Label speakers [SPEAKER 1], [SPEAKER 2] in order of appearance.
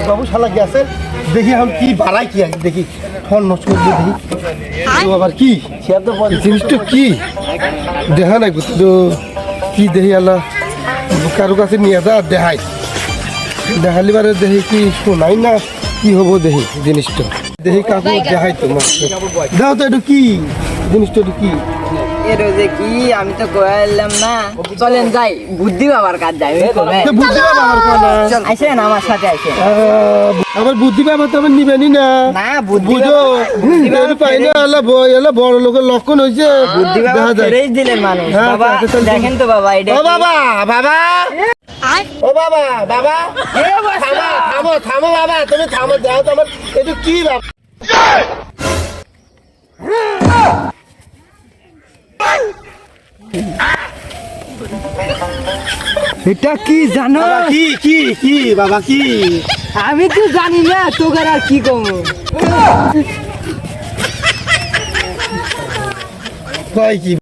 [SPEAKER 1] বাবু শালা গেছে দেখি এখন কি বাড়াই কি আছে দেখি ফোন নষ্ট করবো দেখি তো আবার কি জিনিসটা কি দেখা নাই তো কি দেখি আল্লাহ কারো কাছে নিয়ে যা দেখাই দেখালি বারে দেখি কি শোনাই না কি হবো দেখি জিনিসটা দেখি কাকু দেখাই তো দাও তো একটু কি জিনিসটা একটু কি
[SPEAKER 2] এর যে কি আমি তো কইলাম না চলেন যাই বুদ্ধি বাবার কাজ যাই
[SPEAKER 1] বুদ্ধি বাবা আমার কোনা
[SPEAKER 2] আইসেন আমার সাথে আইসেন
[SPEAKER 1] আবার বুদ্ধি বাবা তো আমার নিবেনি না
[SPEAKER 2] না বুদ্ধি
[SPEAKER 1] বুঝো পাই না এলা বড় লোকের লক্ষণ হয়েছে
[SPEAKER 2] বুদ্ধি বাবা ফেরেই দিলেন মানুষ
[SPEAKER 1] হ্যাঁ,
[SPEAKER 2] বাবা
[SPEAKER 1] তাহলে
[SPEAKER 2] দেখেন তো বাবা এটা
[SPEAKER 1] ও বাবা বাবা ও বাবা বাবা থামো থামো থামো বাবা তুমি থামো দাও তো আমার এটা কি বাবা
[SPEAKER 2] এটা কি জানো
[SPEAKER 1] কি কি কি বাবা কি
[SPEAKER 2] আমি তো জানি না তোকে আর কি কমো
[SPEAKER 1] কয় কি